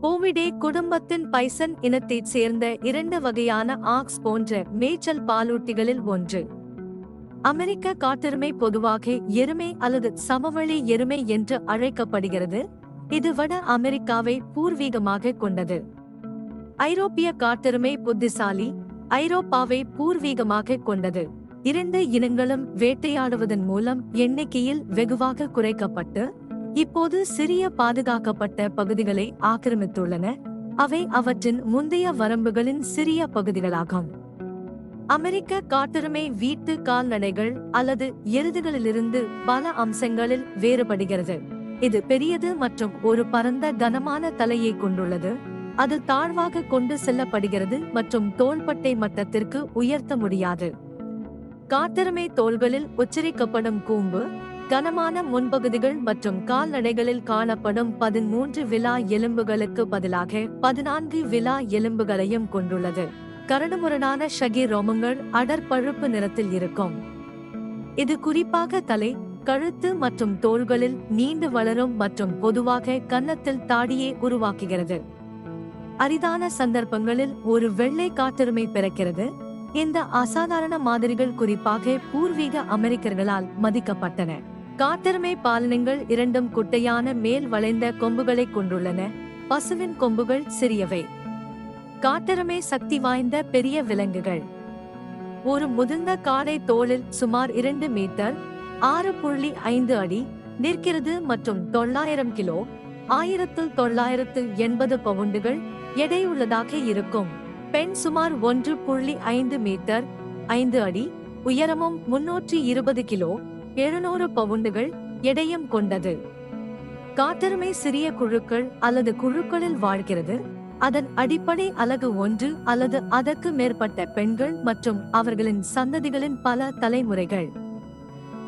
போவிடே குடும்பத்தின் பைசன் இனத்தைச் சேர்ந்த 2 வகையான ஆக்ஸ் போன்ற மேய்ச்சல் பாலூட்டிகளில் ஒன்று. அமெரிக்க காட்டெருமை பொதுவாக எருமை அல்லது சமவெளி எருமை என்று அழைக்கப்படுகிறது. இது வட அமெரிக்காவை பூர்வீகமாக கொண்டது. ஐரோப்பிய காட்டெருமை புத்திசாலி, ஐரோப்பாவை பூர்வீகமாக கொண்டது. 2 இனங்களும் வேட்டையாடுவதன் மூலம் எண்ணிக்கையில் வெகுவாக குறைக்கப்பட்டு இப்போது சிறிய பாதுகாக்கப்பட்ட பகுதிகளை ஆக்கிரமித்துள்ளன. அவை அவற்றின் முந்தைய வரம்புகளின் சிறிய பகுதிகளாகும். அமெரிக்க காட்டெருமை வீட்டு கால்நடைகள் அல்லது எருதுகளிலிருந்து பல அம்சங்களில் வேறுபடுகிறது. இது பெரியது மற்றும் ஒரு பரந்த கனமான தலையை கொண்டுள்ளது. அது தாழ்வாக கொண்டு செல்லப்படுகிறது மற்றும் தோள்பட்டை மட்டத்திற்கு உயர்த்த முடியாது. காட்டெருமை தோள்களில் உச்சரிக்கப்படும் கூம்பு, கனமான முன்பகுதிகள் மற்றும் கால்நடைகளில் காணப்படும் 13 விலா எலும்புகளுக்கு பதிலாக 14 விலா எலும்புகளையும் கொண்டுள்ளது. கரடுமுரடான ஷகி ரோமங்கள் அடர் பழுப்பு நிறத்தில் இருக்கும். இது குறிப்பாக தலை, கழுத்து மற்றும் தோள்களில் நீண்டு வளரும் மற்றும் பொதுவாக கன்னத்தில் தாடியை உருவாக்குகிறது. அரிதான சந்தர்ப்பங்களில் ஒரு வெள்ளை காட்டெருமை பிறக்கிறது. இந்த அசாதாரண மாதிரிகள் குறிப்பாக பூர்வீக அமெரிக்கர்களால் மதிக்கப்பட்டன. காட்டெருமை பாலினங்கள் இரண்டும் குட்டையான மேல் வளைந்த கொம்புகளை கொண்டுள்ளன. பசுவின் கொம்புகள் சிறியவை. காட்டெருமை சக்தி வாய்ந்த பெரிய விலங்குகள். ஒரு முதிர்ந்த காடை தோளில் சுமார் 2 மீட்டர் 6.5 அடி நிற்கிறது மற்றும் 900 கிலோ 1980 பவுண்டுகள் எடையுள்ளதாக இருக்கும். பெண் சுமார் 1.5 மீட்டர் 5 அடி உயரமும் 320 கிலோ 700 பவுண்டுகள் எடையும் கொண்டது. காட்டெருமை சிறிய குழுக்கள் அல்லது குழுக்களில் வாழ்கிறது. அதன் அடிப்படை அலகு 1 அல்லது அதற்கு மேற்பட்ட பெண்கள் மற்றும் அவர்களின் சந்ததிகளின் பல தலைமுறைகள்.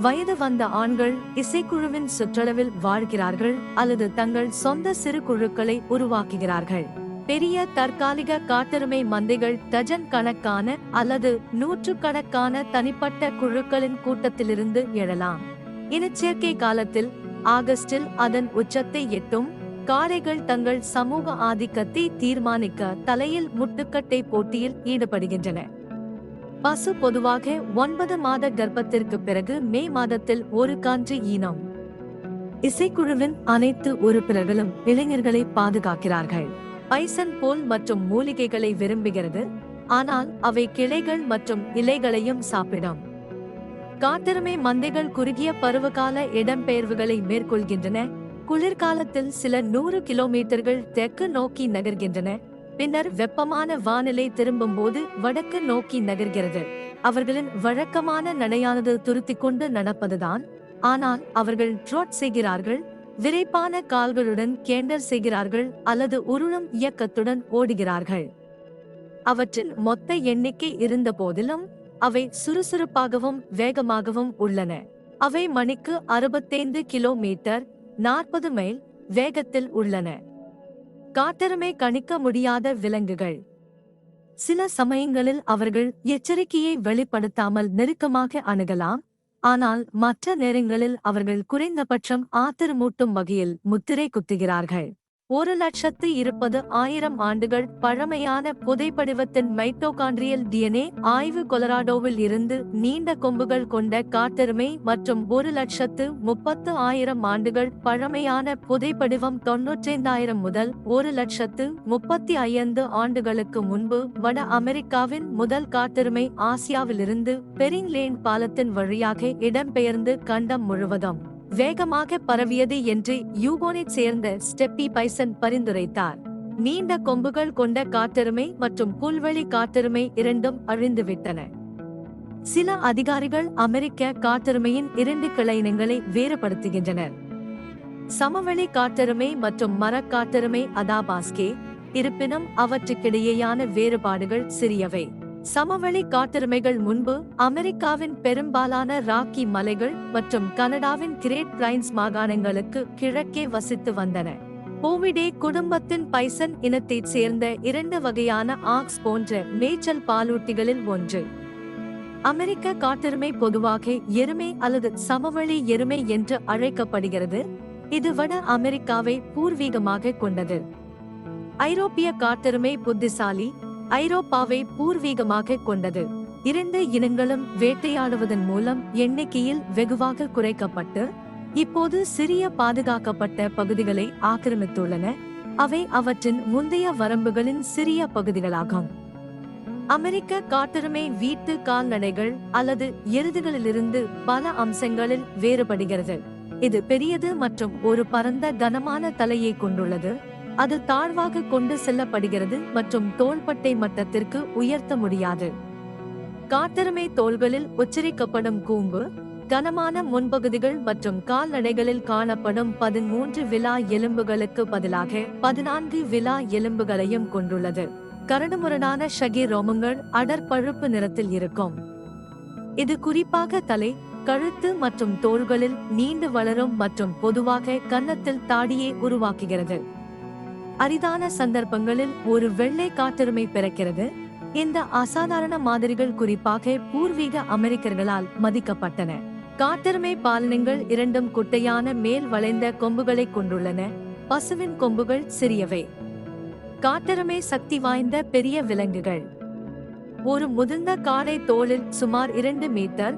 வயது வந்த ஆண்கள் இசைக்குழுவின் சுற்றளவில் வாழ்கிறார்கள் அல்லது தங்கள் சொந்த சிறு குழுக்களை உருவாக்குகிறார்கள். பெரிய தற்காலிக காட்டெருமை மந்தைகள் டஜன் கணக்கான அல்லது நூற்றுக்கணக்கான தனிப்பட்ட குழுக்களின் கூட்டத்திலிருந்து எழலாம். இனச்சேர்க்கை காலத்தில் ஆகஸ்டில் அதன் உச்சத்தை எட்டும். காளைகள் தங்கள் சமூக ஆதிக்கத்தை தீர்மானிக்க தலையில் முட்டுக்கட்டை போட்டியில் ஈடுபடுகின்றன. பசு பொதுவாக 9 மாத கர்ப்பத்திற்கு பிறகு மே மாதத்தில் ஒரு கன்று ஈனும். இசைக்குழுவின் அனைத்து உறுப்பினர்களும் இளைஞர்களை பாதுகாக்கிறார்கள். பைசன் போல் மற்றும் மூலிகைகளை விரும்புகிறது, ஆனால் அவை கிளைகள் மற்றும் இலைகளையும் சாப்பிடும். காட்டெருமை மந்தைகள் குறுகிய பருவகால இடம்பெயர்வுகளை மேற்கொள்கின்றன. குளிர்காலத்தில் சில 100 கிலோமீட்டர்கள் தெற்கு நோக்கி நகர்கின்றன. பின்னர் வெப்பமான வானிலை திரும்பும்போது வடக்கு நோக்கி நகர்கிறது. அவர்களின் வழக்கமான நடையானது துருத்திக்கொண்டு நடப்பதுதான், ஆனால் அவர்கள் ட்ரோட் செய்கிறார்கள், விரைப்பான கால்களுடன் கேண்டர் செய்கிறார்கள் அல்லது உருளும் இயக்கத்துடன் ஓடுகிறார்கள். அவற்றின் மொத்த எண்ணிக்கை இருந்த போதிலும் அவை சுறுசுறுப்பாகவும் வேகமாகவும் உள்ளன. அவை மணிக்கு 65 கிலோமீட்டர் 40 மைல் வேகத்தில் உள்ளன. காட்டெருமை கணிக்க முடியாத விலங்குகள். சில சமயங்களில் அவர்கள் எச்சரிக்கையை வெளிப்படுத்தாமல் நெருக்கமாக அணுகலாம், ஆனால் மற்ற நேரங்களில் அவர்கள் குறைந்தபட்சம் ஆத்திரமூட்டும் வகையில் முத்திரை குத்துகிறார்கள். 1,20,000 ஆண்டுகள் பழமையான புதைப்படிவத்தின் மைட்டோகாண்ட்ரியல் டிஎன்ஏ ஆய்வு கொலராடோவில் இருந்து நீண்ட கொம்புகள் கொண்ட காட்டெருமை மற்றும் 1,30,000 ஆண்டுகள் பழமையான புதைப்படிவம் 95,000 முதல் 1,35,000 ஆண்டுகளுக்கு முன்பு வட அமெரிக்காவின் முதல் காட்டெருமை ஆசியாவிலிருந்து பெரிங் லேண்ட் பாலத்தின் வழியாக இடம்பெயர்ந்து கண்டம் முழுவதும் வேகமாக பரவியது என்று யூகோனைச் சேர்ந்த ஸ்டெப்பி பைசன் பரிந்துரைத்தார். நீண்ட கொம்புகள் கொண்ட காட்டெருமை மற்றும் புல்வெளி காட்டெருமை இரண்டும் அழிந்துவிட்டன. சில அதிகாரிகள் அமெரிக்க காட்டெருமையின் 2 கிளையினங்களை வேறுபடுத்துகின்றனர்: சமவெளி காட்டெருமை மற்றும் மரக்காட்டெருமை அதாபாஸ்கே. இருப்பினும் அவற்றுக்கிடையேயான வேறுபாடுகள் சிறியவை. சமவெளி காட்டெருமைகள் முன்பு அமெரிக்காவின் பெரும்பாலான ராக்கி மலைகள் மற்றும் கனடாவின் கிரேட் பிளைன்ஸ் மாகாணங்களுக்கு கிழக்கே வசித்து வந்தன. போவிடே குடும்பத்தின் பைசன் இனத்தைச் சேர்ந்த 2 வகையான ஆக்ஸ் போன்ற மேய்ச்சல் பாலூட்டிகளில் ஒன்று. அமெரிக்க காட்டெருமை பொதுவாக எருமை அல்லது சமவெளி எருமை என்று அழைக்கப்படுகிறது. இது வட அமெரிக்காவை பூர்வீகமாக கொண்டது. ஐரோப்பிய காட்டெருமை புத்திசாலி, ஐரோப்பாவை பூர்வீகமாக கொண்டது. இரண்டு இனங்களும் வேட்டையாடுவதன் மூலம் எண்ணிக்கையில் வெகுவாக குறைக்கப்பட்டு இப்போது சிறிய பாதுகாக்கப்பட்ட பகுதிகளை ஆக்கிரமித்துள்ளன. அவை அவற்றின் முந்தைய வரம்புகளின் சிறிய பகுதிகளாகும். அமெரிக்க காட்டெருமை வீட்டு கால்நடைகள் அல்லது எருதுகளிலிருந்து பல அம்சங்களில் வேறுபடுகிறது. இது பெரியது மற்றும் ஒரு பரந்த கனமான தலையை கொண்டுள்ளது. அது தாழ்வாக கொண்டு செல்லப்படுகிறது மற்றும் தோள்பட்டை மட்டத்திற்கு உயர்த்த முடியாது. காட்டெருமை தோள்களில் உச்சரிக்கப்படும் கூம்பு, கனமான முன்பகுதிகள் மற்றும் கால்நடைகளில் காணப்படும் 13 விலா எலும்புகளுக்கு பதிலாக 14 விலா எலும்புகளையும் கொண்டுள்ளது. கரடுமுரடான ஷகி ரோமங்கள் அடர் பழுப்பு நிறத்தில் இருக்கும். இது குறிப்பாக தலை, கழுத்து மற்றும் தோள்களில் நீண்டு வளரும் மற்றும் பொதுவாக கன்னத்தில் தாடியை உருவாக்குகிறது. அரிதான சந்தர்ப்பங்களில் ஒரு வெள்ளை காட்டெருமை பிறக்கிறது. இந்த அசாதாரண மாதிரிகள் குறிப்பாக பூர்வீக அமெரிக்கர்களால் மதிக்கப்பட்டன. காட்டெருமை பாலனங்கள் இரண்டும் குட்டையான மேல் வளைந்த கொம்புகளை கொண்டுள்ளன. பசுவின் கொம்புகள் சிறியவை. காட்டெருமை சக்தி வாய்ந்த பெரிய விலங்குகள். ஒரு முதிர்ந்த காடை தோளில் சுமார் 2 மீட்டர்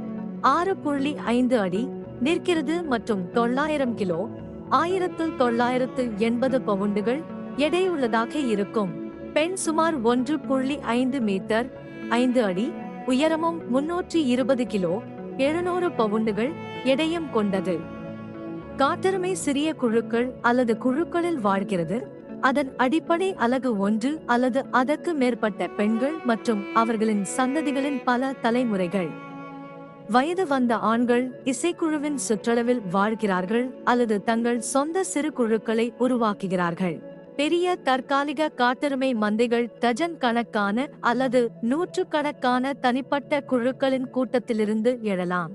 6.5 அடி நிற்கிறது மற்றும் 900 கிலோ 1980 பவுண்டுகள் எடையுள்ளதாக இருக்கும். பெண் சுமார் 1.5 மீட்டர் 5 அடி உயரமும் 320 கிலோ 700 பவுண்டுகள் எடையும் கொண்டது. காட்டெருமை சிறிய குழுக்கள் அல்லது குழுக்களில் வாழ்கிறது. அதன் அடிப்படை அலகு 1 அல்லது அதற்கு மேற்பட்ட பெண்கள் மற்றும் அவர்களின் சந்ததிகளின் பல தலைமுறைகள். வயது வந்த ஆண்கள் இசைக்குழுவின் சுற்றளவில் வாழ்கிறார்கள் அல்லது தங்கள் சொந்த சிறு குழுக்களை உருவாக்குகிறார்கள். பெரிய தற்காலிக காட்டெருமை மந்தைகள் டஜன் கணக்கான அல்லது நூற்றுக்கணக்கான தனிப்பட்ட குழுக்களின் கூட்டத்திலிருந்து எழலாம்.